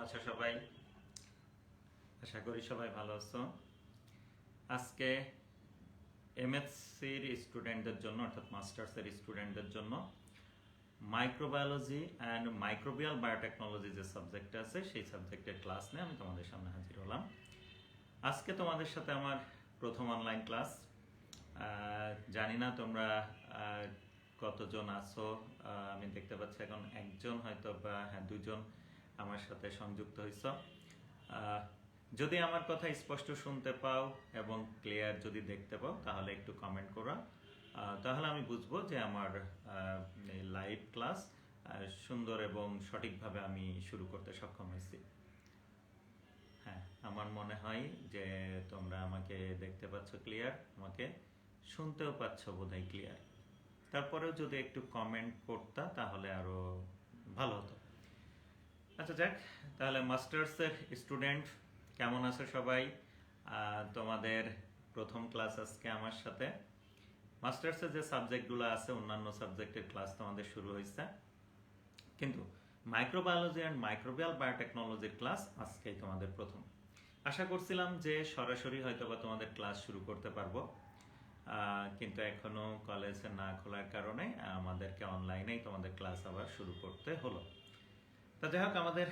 আছো সবাই? আশা করি সবাই ভালো আছো। আজকে এমএসসির স্টুডেন্টদের জন্য অর্থাৎ মাস্টার্সের স্টুডেন্টদের জন্য মাইক্রোবায়োলজি অ্যান্ড মাইক্রোবিয়াল বায়োটেকনোলজি যে সাবজেক্ট আছে সেই সাবজেক্টের ক্লাস নিয়ে আমি তোমাদের সামনে হাজির হলাম। আজকে তোমাদের সাথে আমার প্রথম অনলাইন ক্লাস। জানি না তোমরা কতজন আছো। আমি দেখতে পাচ্ছি এখন একজন হয়তো বা দুজন আমার সাথে সংযুক্ত হয়েছ। যদি আমার কথা স্পষ্ট শুনতে পাও এবং ক্লিয়ার যদি দেখতে পাও তাহলে একটু কমেন্ট করো, তাহলে আমি বুঝবো যে আমার লাইভ ক্লাস সুন্দর এবং সঠিকভাবে আমি শুরু করতে সক্ষম হয়েছি। হ্যাঁ, আমার মনে হয় যে তোমরা আমাকে দেখতে পাচ্ছ ক্লিয়ার, আমাকে শুনতেও পাচ্ছ বোধহয় ক্লিয়ার। তারপরেও যদি একটু কমেন্ট করতা তাহলে আরো ভালো হতো। আচ্ছা যাক, তাহলে মাস্টার্সের স্টুডেন্ট কেমন আছো সবাই? তোমাদের প্রথম ক্লাস আজকে আমার সাথে। মাস্টার্সের যে সাবজেক্টগুলো আছে অন্যান্য সাবজেক্টের ক্লাস তোমাদের শুরু হয়েছে, কিন্তু মাইক্রোবায়োলজি অ্যান্ড মাইক্রোবিয়াল বায়োটেকনোলজির ক্লাস আজকেই তোমাদের প্রথম। আশা করছিলাম যে সরাসরি হয়তো বা তোমাদের ক্লাস শুরু করতে পারবো, কিন্তু এখনো কলেজ না খোলার কারণে আমাদেরকে অনলাইনেই তোমাদের ক্লাস আবার শুরু করতে হলো। তা যাই হোক, আমাদের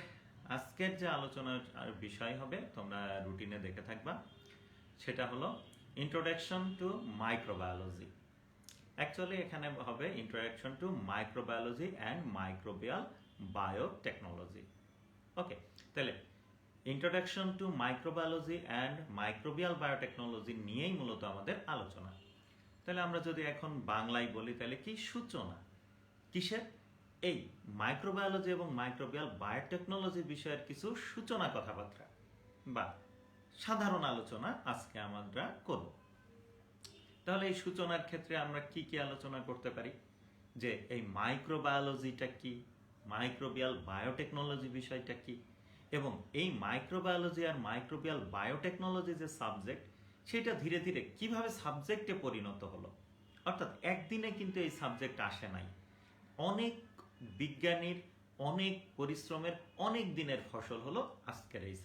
আজকের যে আলোচনার বিষয় হবে তোমরা রুটিনে দেখে থাকবা, সেটা হলো ইন্ট্রোডাকশন টু মাইক্রোবায়োলজি। অ্যাকচুয়ালি এখানে হবে introduction to microbiology and microbial biotechnology. Okay, তাহলে introduction to microbiology and microbial biotechnology নিয়েই মূলত আমাদের আলোচনা। তাহলে আমরা যদি এখন বাংলায় বলি তাহলে কি সূচনা কিসের? এই মাইক্রোবায়োলজি এবং মাইক্রোবিয়াল বায়োটেকনোলজি বিষয়ের কিছু সূচনা কথাবার্তা বা সাধারণ আলোচনা আজকে আমরা করব। তাহলে এই সূচনার ক্ষেত্রে আমরা কি কি আলোচনা করতে পারি? যে এই মাইক্রোবায়োলজিটা কি, মাইক্রোবিয়াল বায়োটেকনোলজি বিষয়টা কি, এবং এই মাইক্রোবায়োলজি আর মাইক্রোবিয়াল বায়োটেকনোলজি যে সাবজেক্ট সেটা ধীরে ধীরে কিভাবে সাবজেক্টে পরিণত হলো। অর্থাৎ একদিনে কিন্তু এই সাবজেক্ট আসে নাই, অনেক বিজ্ঞানীর অনেক পরিশ্রমের অনেক দিনের ফসল হলো আজকের এই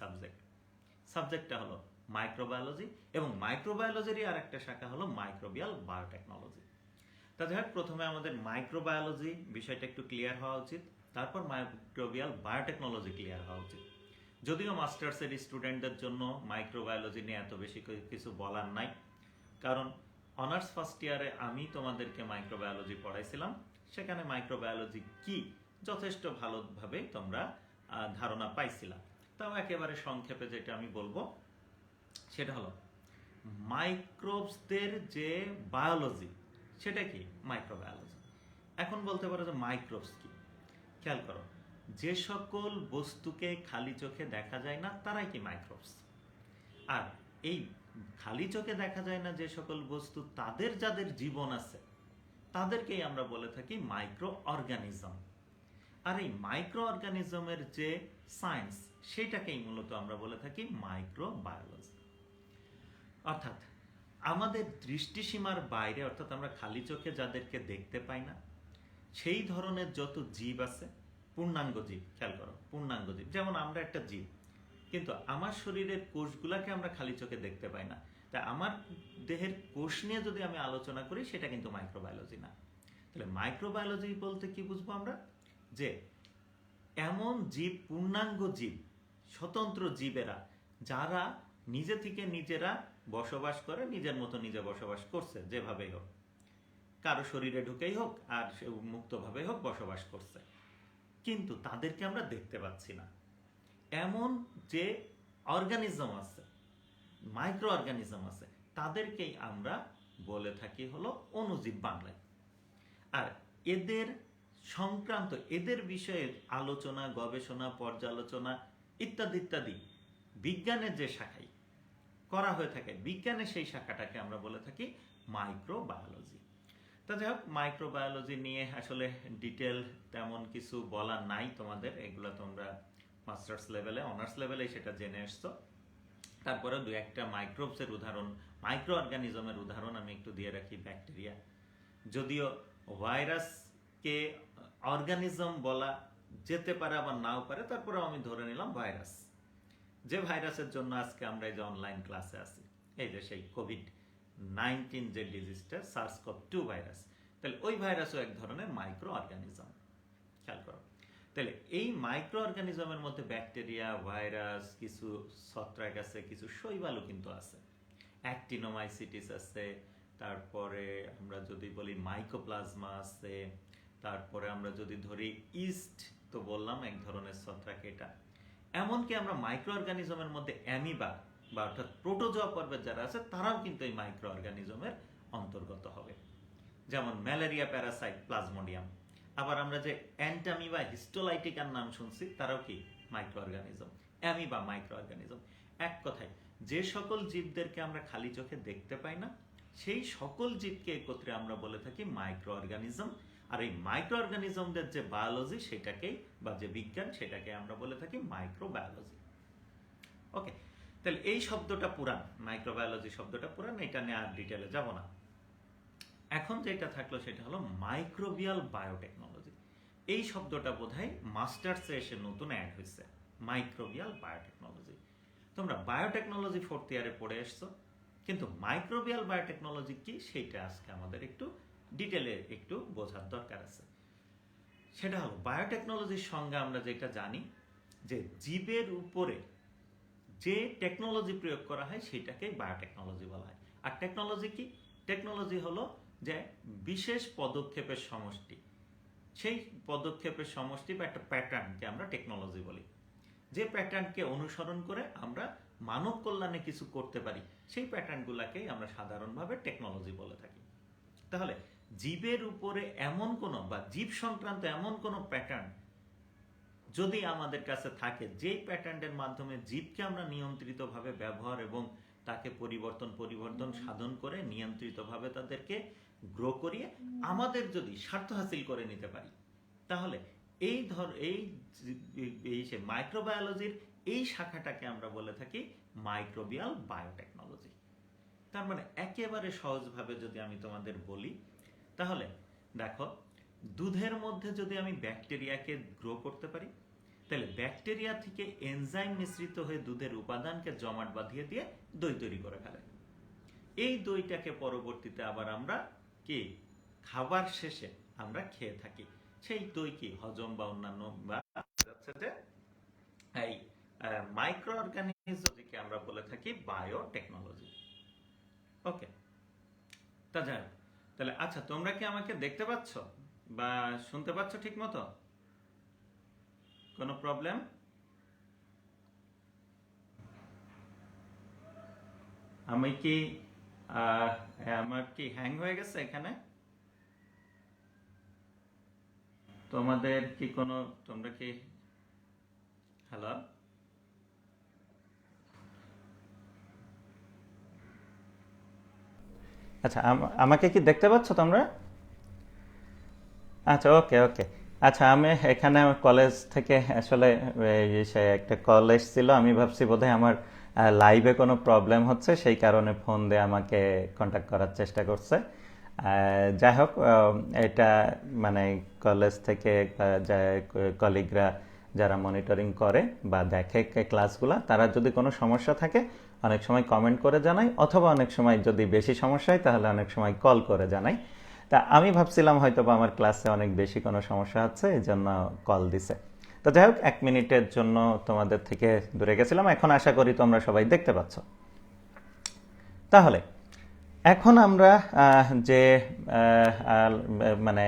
সাবজেক্টটা হলো মাইক্রোবায়োলজি, এবং মাইক্রোবায়োলজিরই আর একটা শাখা হলো মাইক্রোবিয়াল বায়োটেকনোলজি। তাছাড়া প্রথমে আমাদের মাইক্রোবায়োলজি বিষয়টা একটু ক্লিয়ার হওয়া উচিত, তারপর মাইক্রোবিয়াল বায়োটেকনোলজি ক্লিয়ার হওয়া উচিত। যদিও মাস্টার্সের স্টুডেন্টদের জন্য মাইক্রোবায়োলজি নিয়ে এত বেশি কিছু বলার নাই, কারণ অনার্স ফার্স্ট ইয়ারে আমি তোমাদেরকে মাইক্রোবায়োলজি পড়াইছিলাম, সেখানে মাইক্রোবায়োলজি কি যথেষ্ট ভালোভাবে তোমরা ধারণা পাইছিলাম। তাও একেবারে সংক্ষেপে যেটা আমি বলবো সেটা হলো মাইক্রোবসদের যে বায়োলজি সেটা কি মাইক্রোবায়োলজি। এখন বলতে পারো যে মাইক্রোবস কি। খেয়াল করো, যে সকল বস্তুকে খালি চোখে দেখা যায় না তারাই কি মাইক্রোবস। আর এই খালি চোখে দেখা যায় না যে সকল বস্তু, তাদের যাদের জীবন আছে তাদেরকেই আমরা বলে থাকি মাইক্রো অর্গানিজম। আর এই মাইক্রো অর্গানিজমের যে সায়েন্স সেটাকেই মূলত আমরা বলে থাকি মাইক্রোবায়োলজি। অর্থাৎ আমাদের দৃষ্টিসীমার বাইরে, অর্থাৎ আমরা খালি চোখে যাদেরকে দেখতে পাই না সেই ধরনের যত জীব আছে, পূর্ণাঙ্গ জীব, খেয়াল করো পূর্ণাঙ্গ জীব, যেমন আমরা একটা জীব, কিন্তু আমার শরীরের কোষগুলাকে আমরা খালি চোখে দেখতে পাই না। তা আমার দেহের কোষ নিয়ে যদি আমি আলোচনা করি সেটা কিন্তু মাইক্রোবায়োলজি না। তাহলে মাইক্রোবায়োলজি বলতে কি বুঝবো আমরা? যে এমন জীব, পূর্ণাঙ্গ জীব, স্বতন্ত্র জীবেরা যারা নিজে থেকে নিজেরা বসবাস করে, নিজের মতো নিজে বসবাস করছে, যেভাবেই হোক, কারো শরীরে ঢুকেই হোক আর সে মুক্তভাবে হোক বসবাস করছে, কিন্তু তাদেরকে আমরা দেখতে পাচ্ছি না। এমন যে অর্গানিজম আছে, মাইক্রো অর্গানিজম আছে, তাদেরকেই আমরা বলে থাকি হলো অণুজীব বাংলায়। আর এদের সংক্রান্ত, এদের বিষয়ে আলোচনা, গবেষণা, পর্যালোচনা ইত্যাদি ইত্যাদি বিজ্ঞানের যে শাখায় করা হয়ে থাকে, বিজ্ঞানের সেই শাখাটাকে আমরা বলে থাকি মাইক্রোবায়োলজি। তা যাই হোক, মাইক্রোবায়োলজি নিয়ে আসলে ডিটেল তেমন কিছু বলার নাই তোমাদের, এগুলো তোমরা মাস্টার্স লেভেলে, অনার্স লেভেলে সেটা জেনে এসছো। তারপরে দু একটা মাইক্রোবসের উদাহরণ, মাইক্রো অর্গানিজমের উদাহরণ আমি একটু দিয়ে রাখি। ব্যাকটেরিয়া, যদিও ভাইরাসকে অর্গানিজম বলা যেতে পারে আবার নাও পারে, তারপরেও আমি ধরে নিলাম ভাইরাস। যে ভাইরাসের জন্য আজকে আমরা এই যে অনলাইন ক্লাসে আছি, এই যে সেই কোভিড-19 যে ডিজিজটা, SARS-CoV-2 ভাইরাস, তাহলে ওই ভাইরাসও এক ধরনের মাইক্রো অর্গানিজম। খেয়াল করো, তাহলে এই মাইক্রো অর্গানিজমের মধ্যে ব্যাকটেরিয়া, ভাইরাস, কিছু ছত্রাক আছে, কিছু শৈবালও কিন্তু আছে, অ্যাক্টিনোমাইসিটিস আছে, তারপরে আমরা যদি বলি মাইকোপ্লাজমা আছে, তারপরে আমরা যদি ধরি ইস্ট, তো বললাম এক ধরনের ছত্রাক এটা। এমনকি আমরা মাইক্রো অর্গানিজমের মধ্যে অ্যামিবা বা অর্থাৎ প্রোটোজোয়া পর্বের যারা আছে তারাও কিন্তু এই মাইক্রো অর্গানিজমের অন্তর্গত হবে, যেমন ম্যালেরিয়া প্যারাসাইট প্লাজমোডিয়াম। আবার আমরা যে অ্যান্টামিবা হিস্টোলাইটিকার নাম শুনছি, তারাও কি micro organism, amoeba micro organism. এক কথায় যে সকল জীবদেরকে আমরা খালি চোখে দেখতে পাই না, সেই সকল জীবকে একত্রে আমরা বলে থাকি মাইক্রো অর্গানিজম। আর এই মাইক্রো অর্গানিজমদের যে বায়োলজি সেটাকেই, বা যে বিজ্ঞান, সেটাকে আমরা বলে থাকি মাইক্রোবায়োলজি। ওকে, তাহলে এই শব্দটা পুরান, মাইক্রোবায়োলজি শব্দটা পুরান, এটা নিয়ে আর ডিটেলে যাব না। এখন যেটা থাকলো সেটা হলো মাইক্রোবিয়াল বায়োটেকনোলজি। এই শব্দটা বোধহয় মাস্টার্সে এসে নতুন অ্যাড হয়েছে, মাইক্রোবিয়াল বায়োটেকনোলজি। তোমরা বায়োটেকনোলজি 4th ইয়ারে পড়ে এসছো, কিন্তু মাইক্রোবিয়াল বায়োটেকনোলজি কি সেটা আজকে আমাদের একটু ডিটেলে একটু বোঝার দরকার আছে। সেটা হলো বায়োটেকনোলজির সঙ্গে আমরা যেটা জানি যে জীবের উপরে যে টেকনোলজি প্রয়োগ করা হয় সেটাকেই বায়োটেকনোলজি বলা হয়। আর টেকনোলজি কি? টেকনোলজি হলো যে বিশেষ পদক্ষেপের সমষ্টি, সেই পদক্ষেপের সমষ্টি বা একটা প্যাটার্নকে আমরা টেকনোলজি বলি। যে প্যাটার্নকে অনুসরণ করে আমরা মানব কল্যাণে কিছু করতে পারি, সেই প্যাটার্নগুলোকেই আমরা সাধারণভাবে টেকনোলজি বলে থাকি। তাহলে জীবের উপরে এমন কোনো বা জীব সংক্রান্ত এমন কোনো প্যাটার্ন যদি আমাদের কাছে থাকে, যেই প্যাটার্নের মাধ্যমে জীবকে আমরা নিয়ন্ত্রিতভাবে ব্যবহার এবং তাকে পরিবর্তন সাধন করে নিয়ন্ত্রিতভাবে তাদেরকে গ্রো করিয়ে আমাদের যদি স্বার্থ হাসিল করে নিতে পারি, তাহলে এই মাইক্রোবায়োলজির এই শাখাটাকে আমরা বলে থাকি মাইক্রোবিয়াল বায়োটেকনোলজি। তার মানে একেবারে সহজভাবে যদি আমি তোমাদের বলি, তাহলে দেখো, দুধের মধ্যে যদি আমি ব্যাকটেরিয়াকে গ্রো করতে পারি, তাহলে ব্যাকটেরিয়া থেকে এনজাইম মিশ্রিত হয়ে দুধের উপাদানকে জমাট বাঁধিয়ে দিয়ে দই তৈরি করে ফেলে। এই দইটাকে পরবর্তীতে আবার আমরা কি খাবার শেষে আমরা খেয়ে থাকি। সেই দই কি হজম বা অন্যান্য বা যাচ্ছে যে এই মাইক্রো অর্গানিজমকে আমরা বলে থাকি বায়োটেকনোলজি। ওকে, তা যাই হোক, তাহলে আচ্ছা, তোমরা কি আমাকে দেখতে পাচ্ছ বা শুনতে পাচ্ছ ঠিক মতো? কোনো প্রবলেম? আমি কি আমার কি হ্যাং হয়ে গেছে এখানে? তোমাদের কি কোনো, তোমরা কি, হ্যালো, আচ্ছা, আমাকে কি দেখতে পাচ্ছ তোমরা? আচ্ছা, ওকে ওকে। আচ্ছা, আমি এখানে কলেজ থেকে আসলে সে একটা কল এসেছিল, আমি ভাবছি বোধহয় আমার লাইভে কোনো প্রবলেম হচ্ছে, সেই কারণে ফোন দিয়ে আমাকে কন্ট্যাক্ট করার চেষ্টা করছে। যাই হোক, এটা মানে কলেজ থেকে কলিগরা যারা মনিটরিং করে বা দেখে ক্লাসগুলা, তারা যদি কোনো সমস্যা থাকে অনেক সময় কমেন্ট করে জানাই, অথবা অনেক সময় যদি বেশি সমস্যা হয় তাহলে অনেক সময় কল করে জানাই। তা আমি ভাবছিলাম হয়তো বা আমার ক্লাসে অনেক বেশি কোনো সমস্যা হচ্ছে, এই জন্য কল দিছে। তো যাই হোক, 1 মিনিটের জন্য তোমাদের থেকে দূরে গেছিলাম। এখন আশা করি তোমরা সবাই দেখতে পাচ্ছ। তাহলে এখন আমরা যে মানে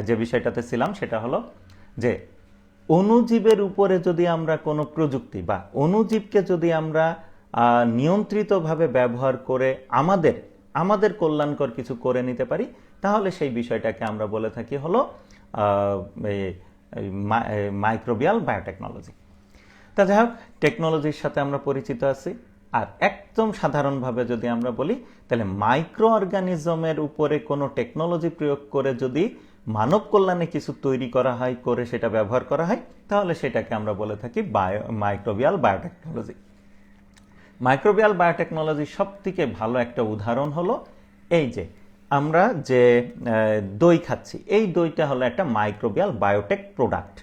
যে বিষয়টাতে ছিলাম সেটা হলো যে অণুজীবের উপরে যদি আমরা কোনো প্রযুক্তি বা অণুজীবকে যদি আমরা নিয়ন্ত্রিতভাবে ব্যবহার করে আমাদের কল্যাণকর কিছু করে নিতে পারি, তাহলে সেই বিষয়টাকে আমরা বলে থাকি হলো মাইক্রোবিয়াল বায়োটেকনোলজি। তা যাই হোক, টেকনোলজির সাথে আমরা পরিচিত আছি। আর একদম সাধারণভাবে যদি আমরা বলি, তাহলে মাইক্রো অর্গানিজমের উপরে কোনো টেকনোলজি প্রয়োগ করে যদি মানব কল্যাণে কিছু তৈরি করা হয়, করে সেটা ব্যবহার করা হয়, তাহলে সেটাকে আমরা বলে থাকি মাইক্রোবিয়াল বায়োটেকনোলজি। মাইক্রোবিয়াল বায়োটেকনোলজির সব থেকে ভালো একটা উদাহরণ হলো এই যে আমরা যে দই খাচ্ছি, এই দইটা হলো একটা মাইক্রোবিয়াল বায়োটেক প্রোডাক্ট।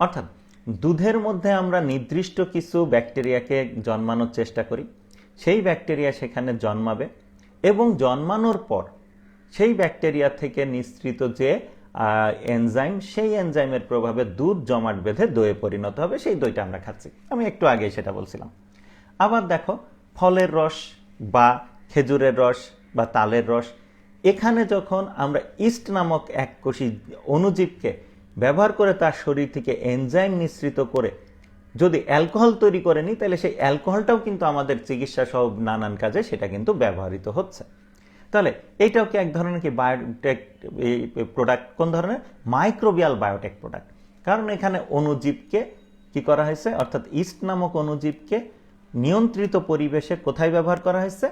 অর্থাৎ দুধের মধ্যে আমরা নির্দিষ্ট কিছু ব্যাকটেরিয়াকে জন্মানোর চেষ্টা করি, সেই ব্যাকটেরিয়া সেখানে জন্মাবে এবং জন্মানোর পর সেই ব্যাকটেরিয়া থেকে নিঃসৃত যে এনজাইম, সেই এনজাইমের প্রভাবে দুধ জমাট বেঁধে দইয়ে পরিণত হবে, সেই দইটা আমরা খাচ্ছি। আমি একটু আগেই সেটা বলছিলাম। আবার দেখো, ফলের রস বা খেজুরের রস বা তালের রস, এখানে যখন আমরা ইস্ট নামক এককোষী অণুজীবকে ব্যবহার করে তার শরীর থেকে এনজাইম নিঃসৃত করে যদি অ্যালকোহল তৈরি করে নিই, তাহলে সেই অ্যালকোহলটাও কিন্তু আমাদের চিকিৎসা সহ নানান কাজে সেটা কিন্তু ব্যবহৃত হচ্ছে। তাহলে এইটাও কি এক ধরনের কি বায়োটেক প্রোডাক্ট? কোন ধরনের? Microbial biotech product. কারণ এখানে অণুজীবকে কি করা হয়েছে, অর্থাৎ ইস্ট নামক অণুজীবকে নিয়ন্ত্রিত পরিবেশে কোথায় ব্যবহার করা হয়েছে?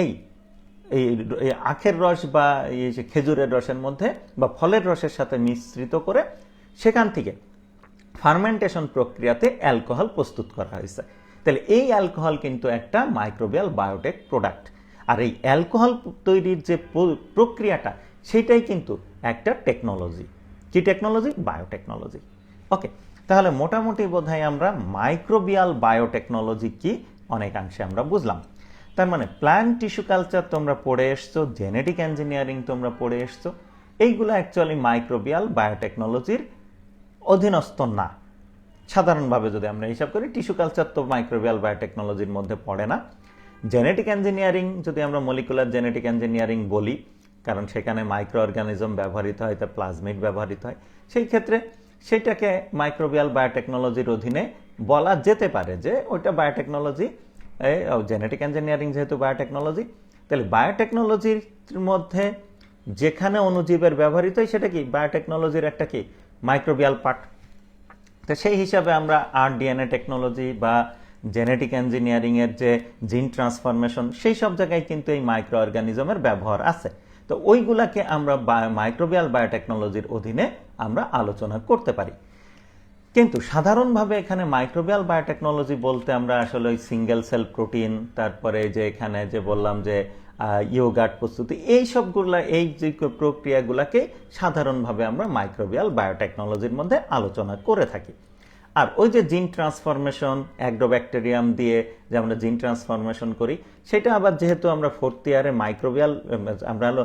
এই আখের রস বা খেজুরের রসের মধ্যে বা ফলের রসের সাথে মিশ্রিত করে সেখান থেকে ফার্মেন্টেশন প্রক্রিয়াতে অ্যালকোহল প্রস্তুত করা হয়েছে। তাহলে এই অ্যালকোহল কিন্তু একটা মাইক্রোবিয়াল বায়োটেক প্রোডাক্ট। আর এই অ্যালকোহল তৈরির যে প্রক্রিয়াটা, সেটাই কিন্তু একটা টেকনোলজি। কি টেকনোলজি? বায়োটেকনোলজি। ওকে, তাহলে মোটামুটি বোধহয় আমরা মাইক্রোবিয়াল বায়োটেকনোলজি কি অনেকাংশে আমরা বুঝলাম। তার মানে প্ল্যান্ট টিস্যু কালচার তোমরা পড়ে এসছো, জেনেটিক ইঞ্জিনিয়ারিং তোমরা পড়ে এসছো, এইগুলো অ্যাকচুয়ালি মাইক্রোবিয়াল বায়োটেকনোলজির অধীনস্থ না। সাধারণভাবে যদি আমরা হিসাব করি, টিস্যু কালচার তো মাইক্রোবিয়াল বায়োটেকনোলজির মধ্যে পড়ে না। জেনেটিক ইঞ্জিনিয়ারিং যদি আমরা মলিকুলার জেনেটিক ইঞ্জিনিয়ারিং বলি, কারণ সেখানে মাইক্রো অর্গানিজম ব্যবহৃত হয়, তা প্লাজমিড ব্যবহৃত হয়, সেই ক্ষেত্রে সেটাকে মাইক্রোবিয়াল বায়োটেকনোলজির অধীনে বলা যেতে পারে যে ওইটা বায়োটেকনোলজি। জেনেটিক ইঞ্জিনিয়ারিং যেহেতু বায়োটেকনোলজি, তাহলে বায়োটেকনোলজির মধ্যে যেখানে অণুজীবের ব্যবহৃত হয় সেটা কি বায়োটেকনোলজির একটা কি মাইক্রোবিয়াল পার্ট। তো সেই হিসাবে আমরা RDNA টেকনোলজি বা জেনেটিক ইঞ্জিনিয়ারিংয়ের যে জিন ট্রান্সফরমেশন, সেই সব জায়গায় কিন্তু এই মাইক্রো অর্গানিজমের ব্যবহার আছে। তো ওইগুলাকে আমরা মাইক্রোবিয়াল বায়োটেকনোলজির অধীনে আমরা আলোচনা করতে পারি। কিন্তু সাধারণভাবে এখানে মাইক্রোবিয়াল বায়োটেকনোলজি বলতে আমরা আসলে ওই সিঙ্গেল সেল প্রোটিন, তারপরে যে এখানে যে বললাম যে ইয়োগার্ট প্রস্তুতি, এই সবগুলা, এই যে প্রক্রিয়াগুলোকে সাধারণভাবে আমরা মাইক্রোবিয়াল বায়োটেকনোলজির মধ্যে আলোচনা করে থাকি। আর ওই যে জিন ট্রান্সফরমেশন, অ্যাগ্রোব্যাকটেরিয়াম দিয়ে যে আমরা জিন ট্রান্সফরমেশন করি, সেটা আবার যেহেতু আমরা ফোর্থ ইয়ারে মাইক্রোবিয়াল, আমরা হলো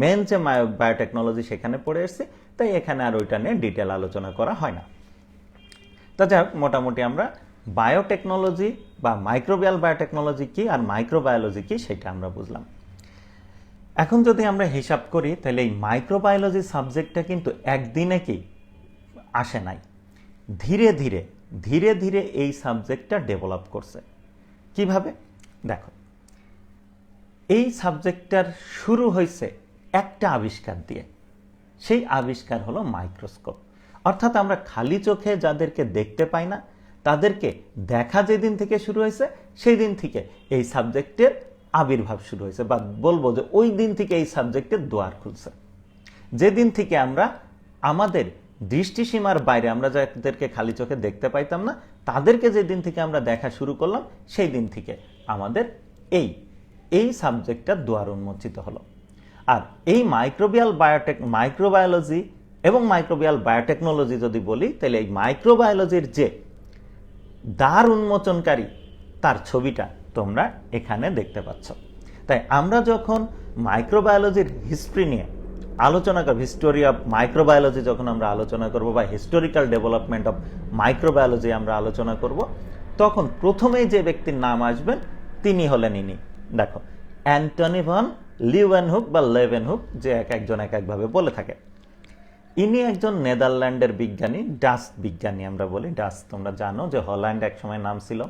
মেন যে বায়োটেকনোলজি সেখানে পড়ে এসেছি, তাই এখানে আর ওইটা নিয়ে ডিটেল আলোচনা করা হয় না। তা যাই হোক, মোটামুটি আমরা বায়োটেকনোলজি বা মাইক্রোবিয়াল বায়োটেকনোলজি কি আর মাইক্রোবায়োলজি কি সেটা আমরা বুঝলাম। এখন যদি আমরা হিসাব করি, তাহলে এই মাইক্রোবায়োলজি সাবজেক্টটা কিন্তু একদিনে কি আসে নাই, ধীরে ধীরে ধীরে ধীরে এই সাবজেক্টটা ডেভেলপ করছে। কিভাবে? দেখো, এই সাবজেক্টটার শুরু হয়েছে একটা আবিষ্কার দিয়ে। সেই আবিষ্কার হলো মাইক্রোস্কোপ। অর্থাৎ আমরা খালি চোখে যাদেরকে দেখতে পাই না, তাদেরকে দেখা যেদিন থেকে শুরু হয়েছে, সেই দিন থেকে এই সাবজেক্টের আবির্ভাব শুরু হয়েছে, বা বলবো যে ওই দিন থেকে এই সাবজেক্টের দুয়ার খুলছে। যেদিন থেকে আমরা আমাদের দৃষ্টিসীমার বাইরে, আমরা যাদেরকে খালি চোখে দেখতে পাইতাম না, তাদেরকে যেদিন থেকে আমরা দেখা শুরু করলাম, সেই দিন থেকে আমাদের এই সাবজেক্টটার দুয়ার উন্মোচিত হলো। আর এই মাইক্রোবায়োলজি এবং মাইক্রোবিয়াল বায়োটেকনোলজি যদি বলি, তাহলে এই মাইক্রোবায়োলজির যে দ্বার উন্মোচনকারী, তার ছবিটা তোমরা এখানে দেখতে পাচ্ছ। তাই আমরা যখন মাইক্রোবায়োলজির হিস্ট্রি নিয়ে আলোচনা করব, হিস্টোরি অফ মাইক্রোবায়োলজি যখন আমরা আলোচনা করব, বা হিস্টোরিক্যাল ডেভেলপমেন্ট অফ মাইক্রোবায়োলজি আমরা আলোচনা করব, তখন প্রথমেই যে ব্যক্তির নাম আসবেন তিনি হলেন ইনি। দেখো, অ্যান্টনি ভন লিউয়েনহুক বা লেভেনহুক, যে একজন এক একভাবে বলে থাকে। ইনি একজন নেদারল্যান্ডের বিজ্ঞানী, ডাচ বিজ্ঞানী আমরা বলি। ডাচ তোমরা জানো যে হল্যান্ড একসময় নাম ছিল,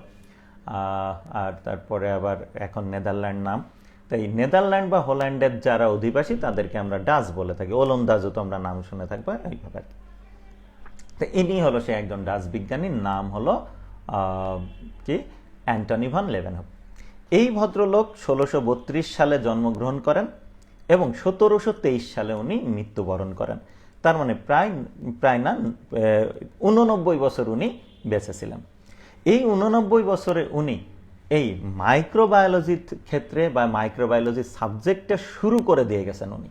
আর তারপরে আবার এখন নেদারল্যান্ড নাম। তাই নেদারল্যান্ড বা হল্যান্ডের যারা অধিবাসী তাদেরকে আমরা ডাচ বলে থাকি। ওলন্দাজও তোমরা নাম শুনে থাকবে এইভাবে। তো ইনি হলো সে একজন ডাচ বিজ্ঞানীর নাম হলো কি অ্যান্টনি ভন লেভেনহুক। এই ভদ্রলোক 1632 সালে জন্মগ্রহণ করেন এবং 1723 সালে উনি মৃত্যুবরণ করেন। তার মানে প্রায় না 89 বছর উনি বেঁচে ছিলেন। এই 89 বছরে উনি এই মাইক্রোবায়োলজির ক্ষেত্রে বা মাইক্রোবায়োলজি সাবজেক্টটা শুরু করে দিয়ে গেছেন। উনি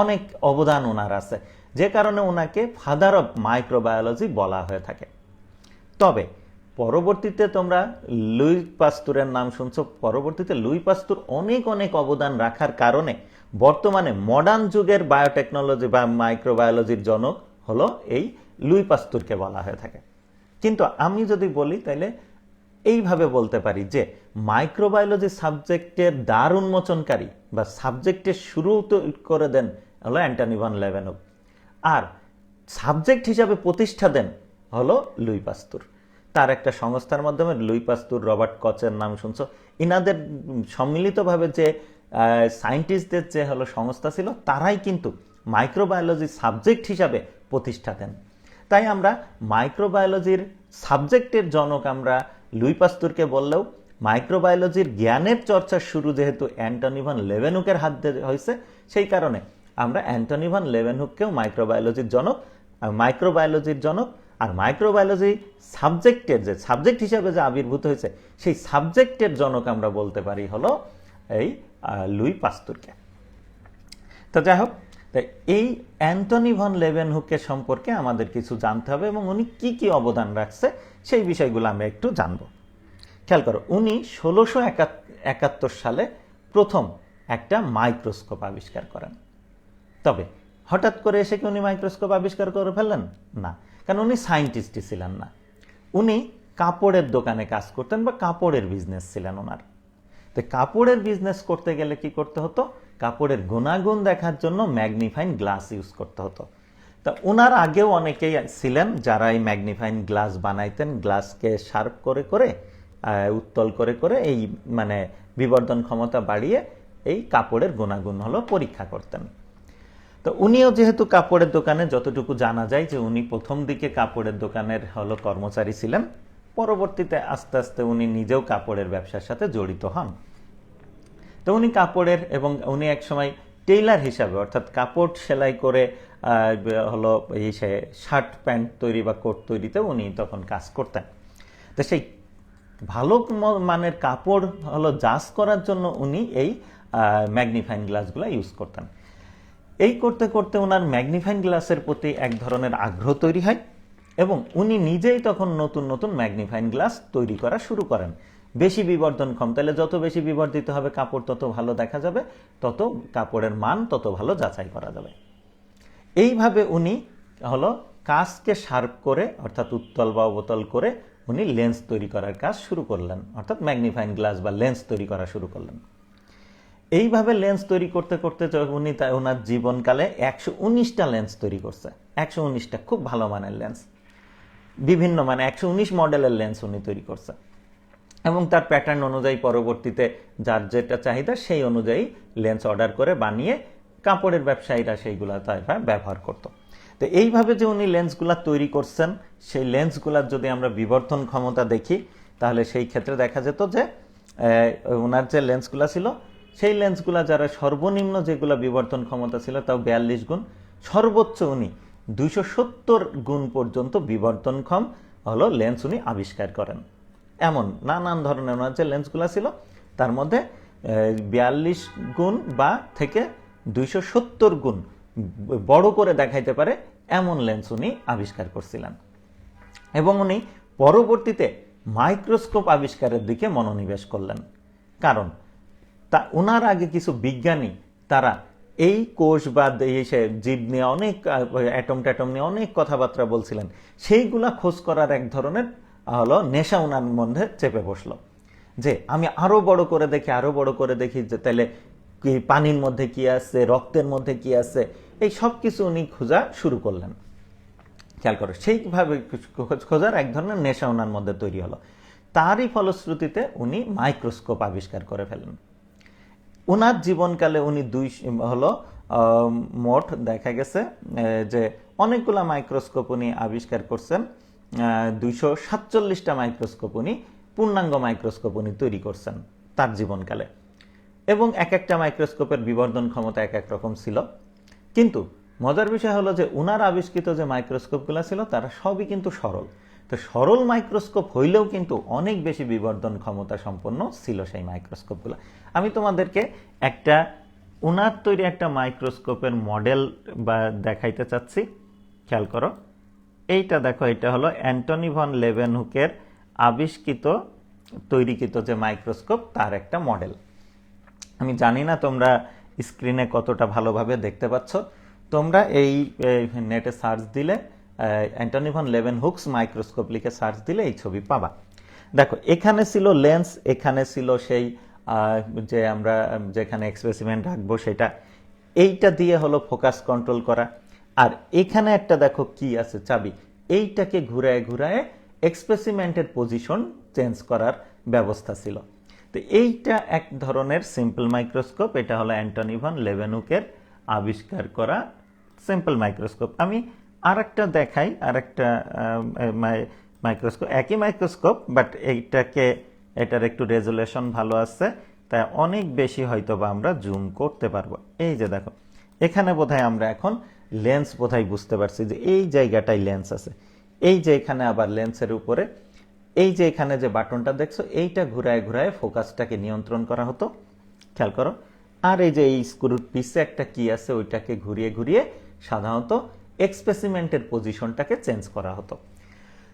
অনেক অবদান ওনার আছে। যে কারণে ওনাকে ফাদার অফ মাইক্রোবায়োলজি বলা হয়ে থাকে। তবে পরবর্তীতে তোমরা লুই পাস্তুরের নাম শুনছো, পরবর্তীতে লুই পাস্তুর অনেক অনেক অবদান রাখার কারণে বর্তমানে মডার্ন যুগের বায়োটেকনোলজি বা মাইক্রোবায়োলজির জনক হলো এই লুই পাস্তুরকে বলা হয়ে থাকে। কিন্তু আমি যদি বলি তাহলে এইভাবে বলতে পারি যে মাইক্রোবায়োলজি সাবজেক্টের দ্বার উন্মোচনকারী বা সাবজেক্টের শুরু করে দেন হলো অ্যান্টনি ভ্যান লেeuwenhoek, আর সাবজেক্ট হিসাবে প্রতিষ্ঠা দেন হলো লুই পাস্তুর। তার একটা সংস্থার মাধ্যমে লুই পাস্তুর, রবার্ট কচের নাম শুনছো, ইনাদের সম্মিলিতভাবে যে সায়েন্টিস্টদের যে হলো সংস্থা ছিল, তারাই কিন্তু মাইক্রোবায়োলজি সাবজেক্ট হিসাবে প্রতিষ্ঠা দেন। তাই আমরা মাইক্রোবায়োলজির সাবজেক্টের জনক আমরা লুই পাস্তুরকে বললেও মাইক্রোবায়োলজির জ্ঞানের চর্চার শুরু যেহেতু অ্যান্টনি ভ্যান লেeuwenhoek'ের হাত দিয়ে হয়েছে, সেই কারণে আমরা অ্যান্টনি ভ্যান লেeuwenhoek'কেও মাইক্রোবায়োলজির জনক আর মাইক্রোবায়োলজি সাবজেক্টের যে সাবজেক্ট হিসাবে যে আবির্ভূত হয়েছে সেই সাবজেক্টের জনক আমরা বলতে পারি হলো এই লুই পাস্তুরকে। তো যাই হোক, এই অ্যান্টনি ভ্যান লেeuwenhoek'ের সম্পর্কে আমাদের কিছু জানতে হবে এবং উনি কি কি অবদান রাখছে সেই বিষয়গুলো আমরা একটু জানব। খেয়াল করো, উনি 1671 সালে প্রথম একটা মাইক্রোস্কোপ আবিষ্কার করেন। তবে হঠাৎ করে এসে কি উনি মাইক্রোস্কোপ আবিষ্কার করে ফেললেন? না, কারণ উনি সায়েন্টিস্টই ছিলেন না। উনি কাপড়ের দোকানে কাজ করতেন বা কাপড়ের বিজনেস ছিলেন ওনার। তো কাপড়ের বিজনেস করতে গেলে কি করতে হতো? কাপড়ের গুণাগুণ দেখার জন্য ম্যাগনিফাইং গ্লাস ইউজ করতে হতো। তা ওনার আগেও অনেকেই ছিলেন যারা এই ম্যাগনিফাইং গ্লাস বানাইতেন, গ্লাসকে শার্প করে করে উত্তল করে করে এই মানে বিবর্ধন ক্ষমতা বাড়িয়ে এই কাপড়ের গুণাগুণ হলো পরীক্ষা করতেন। তো উনিও যেহেতু কাপড়ের দোকানে, যতটুকু জানা যায় যে উনি প্রথম দিকে কাপড়ের দোকানের হলো কর্মচারী ছিলেন, পরবর্তীতে আস্তে আস্তে উনি নিজেও কাপড়ের ব্যবসার সাথে জড়িত হন। তো উনি কাপড়ের এবং উনি একসময় টেইলার হিসাবে, অর্থাৎ কাপড় সেলাই করে হলো এই শার্ট প্যান্ট তৈরি বা কোট তৈরিতে উনি তখন কাজ করতেন। তো সেই ভালো মানের কাপড় হলো জাজ করার জন্য উনি এই ম্যাগনিফাইং গ্লাসগুলো ইউজ করতেন। এই করতে করতে ওনার ম্যাগনিফাইং গ্লাসের প্রতি এক ধরনের আগ্রহ তৈরি হয় এবং উনি নিজেই তখন নতুন নতুন ম্যাগনিফাইং গ্লাস তৈরি করা শুরু করেন। বেশি বিবর্ধনক্ষম, তাহলে যত বেশি বিবর্ধিত হবে কাপড় তত ভালো দেখা যাবে, তত কাপড়ের মান তত ভালো যাচাই করা যাবে। এইভাবে উনি হলো কাঁচকে শার্প করে, অর্থাৎ উত্তল বা অবতল করে উনি লেন্স তৈরি করার কাজ শুরু করলেন, অর্থাৎ ম্যাগনিফাইং গ্লাস বা লেন্স তৈরি করা শুরু করলেন। এইভাবে লেন্স তৈরি করতে করতে উনি ওনার জীবনকালে 119টা লেন্স তৈরি করছে। 119টা খুব ভালো মানের লেন্স, বিভিন্ন মানে 119 মডেলের লেন্স উনি তৈরি করছে এবং তার প্যাটার্ন অনুযায়ী পরবর্তীতে যার যেটা চাহিদা সেই অনুযায়ী লেন্স অর্ডার করে বানিয়ে কাপড়ের ব্যবসায়ীরা সেইগুলা ব্যবহার করত। তো এইভাবে যে উনি লেন্সগুলা তৈরি করছেন, সেই লেন্সগুলার যদি আমরা বিবর্ধন ক্ষমতা দেখি তাহলে সেই ক্ষেত্রে দেখা যেত যে ওনার যে লেন্সগুলা ছিল সেই লেন্সগুলা যারা সর্বনিম্ন যেগুলো বিবর্ধন ক্ষমতা ছিল তাও 42 গুণ, সর্বোচ্চ উনি 270 গুণ পর্যন্ত বিবর্ধনক্ষম হলো লেন্স উনি আবিষ্কার করেন। এমন নানান ধরনের ওনার যে লেন্সগুলো ছিল তার মধ্যে 42 গুণ বা থেকে 270 গুণ বড় করে দেখাইতে পারে এমন লেন্স উনি আবিষ্কার করছিলেন এবং উনি পরবর্তীতে মাইক্রোস্কোপ আবিষ্কারের দিকে মনোনিবেশ করলেন। কারণ তা ওনার আগে কিছু বিজ্ঞানী তারা এই কোষ বা জীব নিয়ে অনেক অ্যাটম ট্যাটম নিয়ে অনেক কথাবার্তা বলছিলেন, সেইগুলা খোঁজ করার এক ধরনের হলো নেশা ওনার মধ্যে চেপে বসলো যে আমি আরো বড় করে দেখি যে তাহলে পানির মধ্যে কি আছে, রক্তের মধ্যে কি আছে, এই সব কিছু উনি খোঁজা শুরু করলেন। খেয়াল করো, সেইভাবে খোঁজার এক ধরনের নেশা ওনার মধ্যে তৈরি হলো। তারই ফলশ্রুতিতে উনি মাইক্রোস্কোপ আবিষ্কার করে ফেলেন। ওনার জীবনকালে উনি মোট দেখা গেছে যে অনেকগুলা মাইক্রোস্কোপ উনি আবিষ্কার করছেন। 247টা মাইক্রোস্কোপ উনি, পূর্ণাঙ্গ মাইক্রোস্কোপ উনি তৈরি করছেন তার জীবনকালে এবং এক একটা মাইক্রোস্কোপের বিবর্ধন ক্ষমতা এক এক রকম ছিল। কিন্তু মজার বিষয় হলো যে ওনার আবিষ্কৃত যে মাইক্রোস্কোপগুলো ছিল তারা সবই কিন্তু সরল। তো সরল মাইক্রোস্কোপ হইলেও কিন্তু অনেক বেশি বিবর্ধন ক্ষমতা সম্পন্ন ছিল সেই মাইক্রোস্কোপগুলো। আমি তোমাদেরকে একটা ওনার তৈরি একটা মাইক্রোস্কোপের মডেল বা দেখাইতে চাচ্ছি। খেয়াল করো, এইটা দেখো, এটা হলো অ্যান্টনি ভন লেভেনহুকের আবিষ্কৃত তৈরিকৃত যে মাইক্রোস্কোপ তার একটা মডেল। আমি জানি না তোমরা স্ক্রিনে কতটা ভালোভাবে দেখতে পাচ্ছ। তোমরা এই নেটে সার্চ দিলে অ্যান্টনি ভন লেভেনহুকস মাইক্রোস্কোপ লিখে সার্চ দিলে এই ছবি পাবা। দেখো, এখানে ছিল লেন্স, এখানে ছিল সেই যে আমরা যেখানে এক্সপেরিমেন্ট রাখবো সেটা, এইটা দিয়ে হলো ফোকাস কন্ট্রোল করা। আর এখানে একটা দেখো কি আছে, চাবি, এইটাকে ঘুরায় ঘুরায় এক্সপেরিমেন্টের পজিশন চেঞ্জ করার ব্যবস্থা ছিল। তো এইটা এক ধরনের সিম্পল মাইক্রোস্কোপ। এটা হলো অ্যান্টনি ভন লেভেনহুকের আবিষ্কার করা সিম্পল মাইক্রোস্কোপ। আমি আরেকটা দেখাই, আরেকটা মাইক্রোস্কোপ, একই মাইক্রোস্কোপ, বাট এটার একটু রেজুলেশন ভালো আছে, তাই অনেক বেশি হয়তো বা আমরা জুম করতে পারবো। এই যে দেখো, এখানে বোধহয় আমরা এখন লেন্স বোধহয় বুঝতে পারছি যে এই জায়গাটায় লেন্স আছে। এই যে এখানে আবার লেন্সের উপরে এই যে এখানে যে বাটনটা দেখছো, এইটা ঘুরায় ঘুরায় ফোকাসটাকে নিয়ন্ত্রণ করা হতো। খেয়াল করো। আর এই যে এই স্ক্রুর পিছে একটা কি আছে, ওইটাকে ঘুরিয়ে ঘুরিয়ে সাধারণত এক্সপেরিমেন্টের পজিশনটাকে চেঞ্জ করা হতো।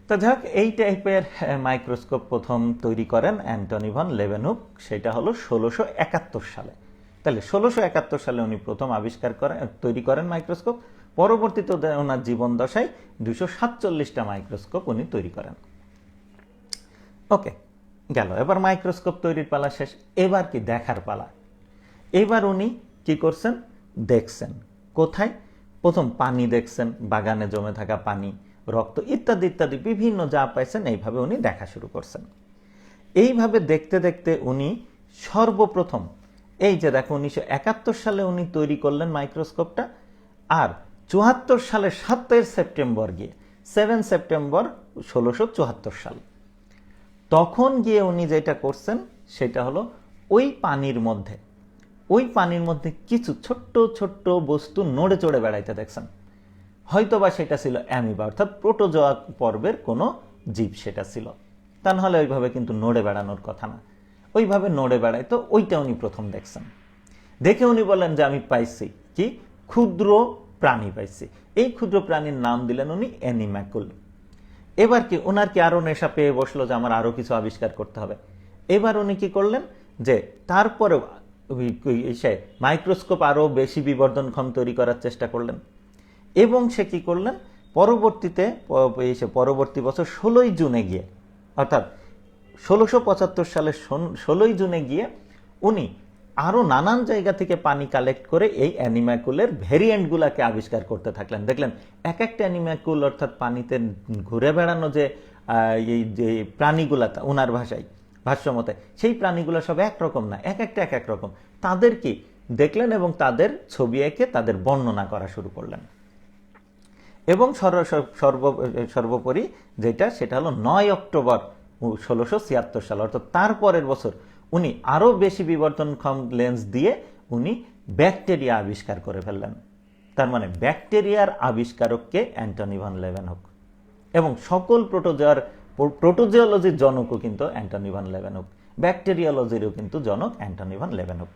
তো যাক, এই টাইপের মাইক্রোস্কোপ প্রথম তৈরি করেন অ্যান্টনি ভন লেভেনহুক, সেটা হলো 1671 সালে। তাহলে 1671 সালে উনি প্রথম তৈরি করেন মাইক্রোস্কোপ। পরবর্তীতে ওনার জীবন দশায় 247টা মাইক্রোস্কোপ উনি তৈরি করেন। ওকে, গেল। এবার মাইক্রোস্কোপ তৈরির পালা শেষ, এবার কি দেখার পালা। এবার উনি কি করছেন, দেখছেন। কোথায়? প্রথম পানি দেখছেন, বাগানে জমে থাকা পানি, রক্ত ইত্যাদি ইত্যাদি বিভিন্ন যা পাইছেন, এইভাবে উনি দেখা শুরু করছেন। এইভাবে দেখতে দেখতে উনি সর্বপ্রথম এই যে দেখো 1971 সালে উনি তৈরি করলেন মাইক্রোস্কোপটা, আর 74 সালে 7 সেপ্টেম্বর গিয়ে 7 সেপ্টেম্বর 1674 সাল, তখন গিয়ে উনি যেটা করছেন সেটা হলো ওই পানির মধ্যে কিছু ছোট্ট ছোট্ট বস্তু নড়ে চড়ে বেড়াইতে দেখছেন। হয়তোবা সেটা ছিল অ্যামিবা, অর্থাৎ প্রোটোজোয়া পর্বের কোনো জীব সেটা ছিল। তা নাহলে ওইভাবে কিন্তু নড়ে বেড়ানোর কথা না, ওইভাবে নড়ে বেড়ায়। তো ওইটা উনি প্রথম দেখছেন। দেখে উনি বলেন যে আমি পাইছি কি, ক্ষুদ্র প্রাণী পাইছি। এই ক্ষুদ্র প্রাণীর নাম দিলেন উনি অ্যানিম্যাকুল। এবার কি ওনার কি আরো নেশা পেয়ে বসলো যে আমার আরো কিছু আবিষ্কার করতে হবে। এবার উনি কি করলেন যে তারপরেও মাইক্রোস্কোপ আরো বেশি বিবর্ধনক্ষম তৈরি করার চেষ্টা করলেন। এবং সে কি করলেন, পরবর্তী বছর 16ই জুনে গিয়ে, অর্থাৎ 1675 সালের 16ই জুনে গিয়ে উনি আরো নানান জায়গা থেকে পানি কালেক্ট করে এই অ্যানিম্যাকুলের ভেরিয়েন্টগুলাকে আবিষ্কার করতে থাকলেন। দেখলেন এক একটা অ্যানিম্যাকুল, অর্থাৎ পানিতে ঘুরে বেড়ানো যে এই যে প্রাণীগুলা, ওনার ভাষ্যমতে সেই প্রাণীগুলো সব একরকম না, এক একটা এক এক রকম। তাদের কি দেখলেন এবং তাদের ছবি এঁকে তাদের বর্ণনা করা শুরু করলেন। এবং সর্বোপরি সেটা হলো 9 অক্টোবর 1676 সাল, অর্থাৎ তারপরের বছর উনি আরো বেশি বিবর্তনক্ষম লেন্স দিয়ে উনি ব্যাকটেরিয়া আবিষ্কার করে ফেললেন। তার মানে ব্যাকটেরিয়ার আবিষ্কারককে অ্যান্টনি ভন লেভেনহুক, এবং সকল প্রোটোজিওলজির জনকও কিন্তু অ্যান্টনি ভন লেভেনহুক, ব্যাকটেরিওলজিরও কিন্তু জনক অ্যান্টনি ভন লেভেনহুক।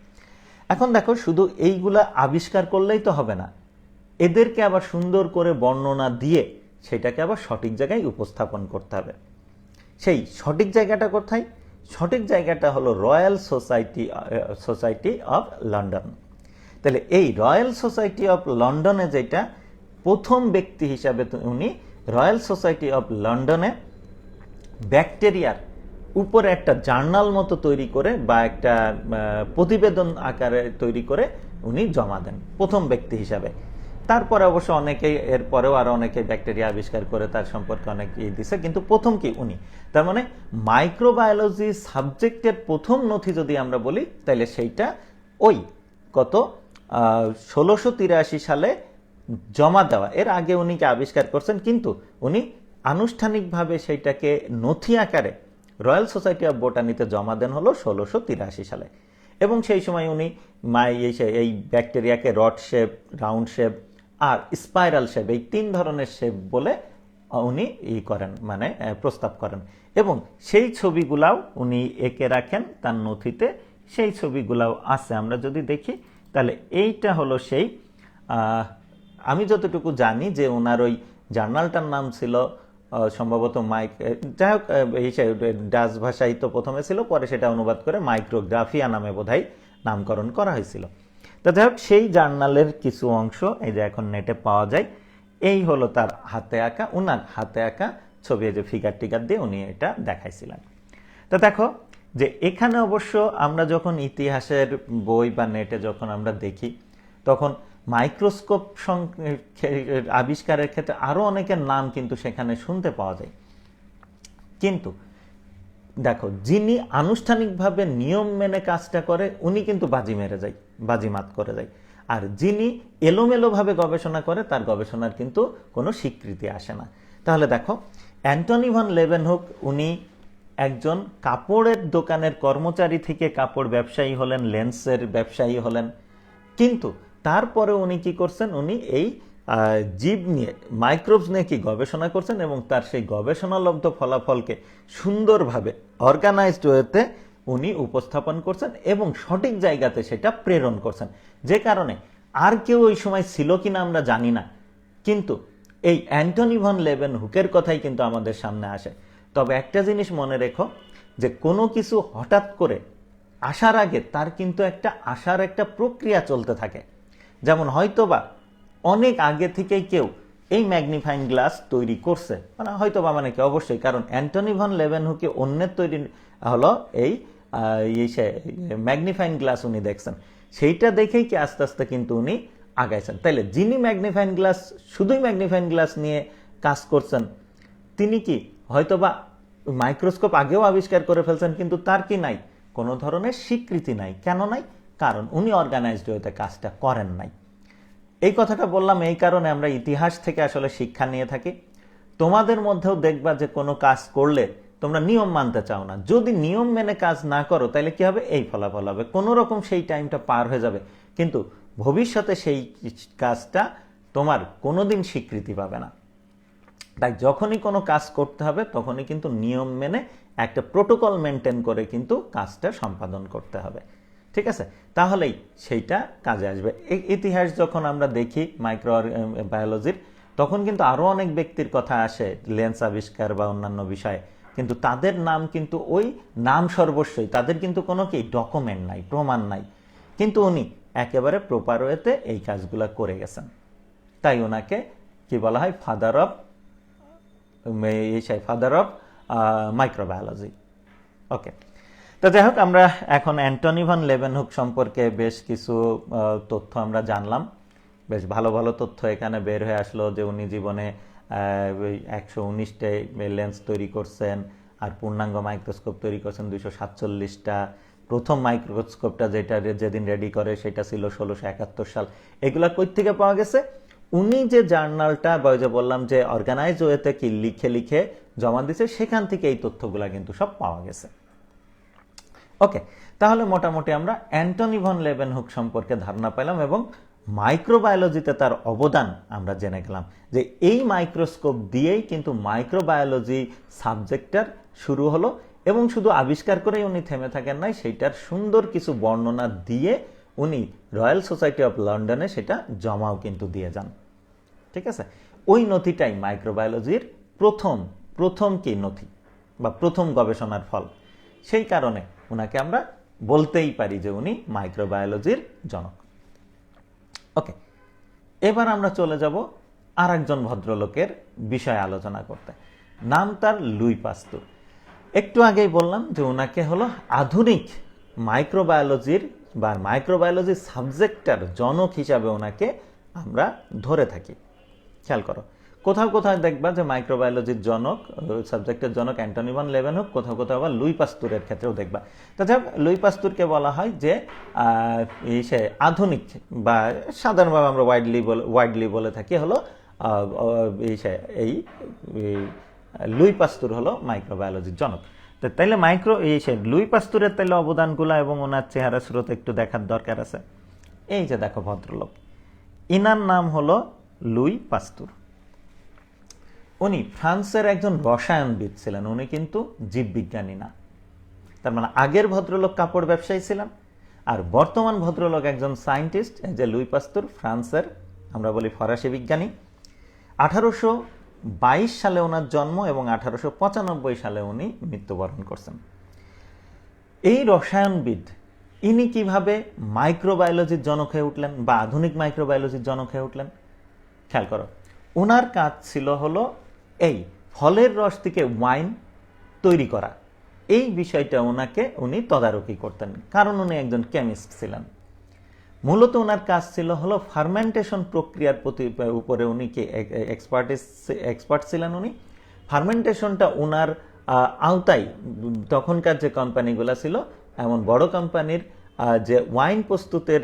এখন দেখো, শুধু এইগুলা আবিষ্কার করলেই তো হবে না, এদেরকে আবার সুন্দর করে বর্ণনা দিয়ে সেটাকে আবার সঠিক জায়গায় উপস্থাপন করতে হবে। সেই সঠিক জায়গাটা কোথায়? সঠিক জায়গাটা হলো রয়্যাল সোসাইটি অফ লন্ডন। তাহলে এই রয়্যাল সোসাইটি অফ লন্ডনে যেটা প্রথম ব্যক্তি হিসাবে উনি রয়্যাল সোসাইটি অফ লন্ডনে ব্যাকটেরিয়ার উপরে একটা জার্নাল মতো তৈরি করে বা একটা প্রতিবেদন আকারে তৈরি করে উনি জমা দেন প্রথম ব্যক্তি হিসাবে। তারপরে অবশ্য অনেকেই এরপরেও আরো অনেকে ব্যাকটেরিয়া আবিষ্কার করে তার সম্পর্কে অনেক দিছে, কিন্তু প্রথম কি উনি। তার মানে মাইক্রোবায়োলজি সাবজেক্টের প্রথম নথি যদি আমরা বলি, তাহলে সেইটা ওই কত 1683 সালে জমা দেওয়া। এর আগে উনি কি আবিষ্কার করছেন, কিন্তু উনি আনুষ্ঠানিকভাবে সেইটাকে নথি আকারে রয়্যাল সোসাইটি অফ বোটানিতে জমা দেন হলো 1683 সালে। এবং সেই সময় উনি এই ব্যাকটেরিয়াকে রড শেপ, রাউন্ড শেপ আর স্পাইরাল শেপ, এই 3 ধরনের শেপ বলে উনি করেন, মানে প্রস্তাব করেন। এবং সেই ছবিগুলাও উনি এঁকে রাখেন তার নথিতে, সেই ছবিগুলাও আছে। আমরা যদি দেখি তাহলে এইটা হলো সেই আমি যতটুকু জানি যে ওনার ওই জার্নালটার নাম ছিল সম্ভবত যাই হোক ডাচ ভাষায় তো প্রথমে ছিল, পরে সেটা অনুবাদ করে মাইক্রোগ্রাফিয়া নামে বোধহয় নামকরণ করা হয়েছিল। তো যাই হোক সেই জার্নালের কিছু অংশ এই যে এখন নেটে পাওয়া যায়। এই হলো তার হাতে আঁকা, উনার হাতে আঁকা ছবি, যে ফিগার টিগার দিয়ে উনি এটা দেখাইছিলেন। তো দেখো যে এখানে অবশ্য আমরা যখন ইতিহাসের বই বা নেটে যখন আমরা দেখি তখন মাইক্রোস্কোপ আবিষ্কারের ক্ষেত্রে আরো অনেকের নাম কিন্তু সেখানে শুনতে পাওয়া যায়। কিন্তু দেখো যিনি আনুষ্ঠানিকভাবে নিয়ম মেনে কাজটা করে উনি কিন্তু বাজিমাত করে যায়, আর যিনি এলোমেলোভাবে গবেষণা করে তার গবেষণার কিন্তু কোনো স্বীকৃতি আসে না। তাহলে দেখো অ্যান্টনি ভন লেভেনহুক উনি একজন কাপড়ের দোকানের কর্মচারী থেকে কাপড় ব্যবসায়ী হলেন, লেন্সের ব্যবসায়ী হলেন, কিন্তু তারপরে উনি কি করছেন, উনি এই জীব নিয়ে, মাইক্রোবস নিয়ে কি গবেষণা করছেন এবং তার সেই গবেষণালব্ধ ফলাফলকে সুন্দরভাবে অর্গানাইজড ওয়েতে উনি উপস্থাপন করছেন এবং সঠিক জায়গাতে সেটা প্রেরণ করছেন, যে কারণে আর কেউ ওই সময় ছিল কিনা আমরা জানি না, কিন্তু এই অ্যান্টনি ভন লেভেনহুকের কথাই কিন্তু আমাদের সামনে আসে। তবে একটা জিনিস মনে রেখো যে কোনো কিছু হঠাৎ করে আসার আগে তার কিন্তু আসার একটা প্রক্রিয়া চলতে থাকে। যেমন হয়তোবা অনেক আগে থেকেই কেউ এই ম্যাগনিফাইং গ্লাস তৈরি করছে, মানে হয়তোবা মানে কি অবশ্যই, কারণ অ্যান্টনি ভন লেভেনহুকে অন্যের তৈরি হলো এই ম্যাগনিফাইং গ্লাস উনি দেখছেন, সেইটা দেখেই কি আস্তে আস্তে কিন্তু উনি আগাইছেন। তাইলে যিনি ম্যাগনিফাইং গ্লাস, শুধুই ম্যাগনিফাইং গ্লাস নিয়ে কাজ করছেন, তিনি কি হয়তোবা মাইক্রোস্কোপ আগেও আবিষ্কার করে ফেলছেন, কিন্তু তার কি নাই, কোনো ধরনের স্বীকৃতি নাই। কেন নাই? কারণ উনি অর্গানাইজড ওয়েতে কাজটা করেন নাই। এই কথাটা বললাম এই কারণে আমরা ইতিহাস থেকে আসলে শিক্ষা নিয়ে থাকি। তোমাদের মধ্যেও দেখবা যে কোনো কাজ করলে তোমরা নিয়ম মানতে চাও না, যদি নিয়ম মেনে কাজ না করো তাহলে কি হবে, এই ফলাফল হবে, কোনো রকম সেই টাইমটা পার হয়ে যাবে, কিন্তু ভবিষ্যতে সেই কাজটা তোমার কোনোদিন স্বীকৃতি পাবে না। তাই যখনই কোনো কাজ করতে হবে তখনই কিন্তু নিয়ম মেনে একটা প্রোটোকল মেনটেন করে কিন্তু কাজটা সম্পাদন করতে হবে, ঠিক আছে? তাহলেই সেইটা কাজে আসবে। ইতিহাস যখন আমরা দেখি মাইক্রোবায়োলজির, তখন কিন্তু আরো অনেক ব্যক্তির কথা আসে লেন্স আবিষ্কার বা অন্যান্য বিষয়ে, কিন্তু তাদের নাম কিন্তু ওই নাম সর্বস্বই, তাদের কিন্তু কোনো কি ডকুমেন্ট নাই, প্রমাণ নাই, কিন্তু উনি একেবারে প্রপার ওয়েতে এই কাজগুলা করে গেছেন। তাই ওনাকে কি বলা হয়, ফাদার অফ মাইক্রোবায়োলজি। ওকে, তো যাই হোক আমরা এখন অ্যান্টনি ভন লেভেনহুক সম্পর্কে বেশ কিছু তথ্য আমরা জানলাম। বেশ ভালো ভালো তথ্য এখানে বের হয়ে আসলো যে উনি জীবনে 119টা লেন্স তৈরি করছেন, আর পূর্ণাঙ্গ মাইক্রোস্কোপ তৈরি করছেন 247টা। প্রথম মাইক্রোস্কোপটা যেটা যেদিন রেডি করে সেটা ছিল 1671 সাল। এগুলা কই থেকে পাওয়া গেছে? উনি যে জার্নালটা বা যে বললাম যে অর্গানাইজ ওয়েতে কি লিখে লিখে জমা দিছে, সেখান থেকে এই তথ্যগুলা কিন্তু সব পাওয়া গেছে। ওকে, তাহলে মোটামুটি আমরা অ্যান্টনি ভন লেভেনহুক সম্পর্কে ধারণা পেলাম এবং মাইক্রোবায়োলজিতে তার অবদান আমরা জেনে গেলাম, যে এই মাইক্রোস্কোপ দিয়েই কিন্তু মাইক্রোবায়োলজি সাবজেক্টটার শুরু হলো, এবং শুধু আবিষ্কার করেই উনি থেমে থাকেন নাই, সেইটার সুন্দর কিছু বর্ণনা দিয়ে উনি রয়্যাল সোসাইটি অফ লন্ডনে সেটা জমাও কিন্তু দিয়ে যান, ঠিক আছে? ওই নথিটাই মাইক্রোবায়োলজির প্রথম কি নথি বা প্রথম গবেষণার ফল। সেই কারণে উনাকে আমরা বলতেই পারি যে উনি মাইক্রোবায়োলজির জনক। ওকে, এবার আমরা চলে যাব আর একজন ভদ্রলোকের বিষয়ে আলোচনা করতে। নাম তার লুই পাস্তুর। একটু আগেই বললাম যে ওনাকে হলো আধুনিক মাইক্রোবায়োলজির বা মাইক্রোবায়োলজি সাবজেক্টটার জনক হিসাবে ওনাকে আমরা ধরে থাকি। খেয়াল করো, কোথাও কোথাও দেখবা যে মাইক্রোবায়োলজির জনক, সাবজেক্টের জনক অ্যান্টনি ভন লেভেনহুক, কোথাও কোথাও আবার লুই পাস্তুরের ক্ষেত্রেও দেখবা। তাছাড়া লুই পাস্তুরকে বলা হয় যে সে আধুনিক বা সাধারণভাবে আমরা ওয়াইডলি বলে থাকি হলো এই লুই পাস্তুর হলো মাইক্রোবায়োলজির জনক। তো তাইলে লুই পাস্তুরের তাইলে অবদানগুলো এবং ওনার চেহারা স্রোত একটু দেখার দরকার আছে। এই যে দেখো ভদ্রলোক, ইনার নাম হলো লুই পাস্তুর। উনি ফ্রান্সের একজন রসায়নবিদ ছিলেন, উনি কিন্তু জীববিজ্ঞানী না। তার মানে আগের ভদ্রলোক কাপড় ব্যবসায়ী ছিলেন, আর বর্তমান ভদ্রলোক একজন সায়েন্টিস্ট, এই যে লুই পাস্তুর, ফ্রান্সের, আমরা বলি ফরাসি বিজ্ঞানী। 1822 সালে ওনার জন্ম এবং 1895 সালে উনি মৃত্যুবরণ করছেন। এই রসায়নবিদ ইনি কিভাবে মাইক্রোবায়োলজির জনক হয়ে উঠলেন বা আধুনিক মাইক্রোবায়োলজির জনক হয়ে উঠলেন? খেয়াল করো, ওনার কাজ ছিল হলো এই ফলের রস থেকে ওয়াইন তৈরি করা। এই বিষয়টা উনি তদারকি করতেন, কারণ উনি একজন কেমিস্ট ছিলেন। মূলত ওনার কাজ ছিল হলো ফার্মেন্টেশন প্রক্রিয়ার উপরে উনি কি এক্সপার্ট ছিলেন। উনি ফার্মেন্টেশনটা ওনার আওতায় তখনকার যে কোম্পানিগুলো ছিল, এমন বড় কোম্পানির যে ওয়াইন প্রস্তুতের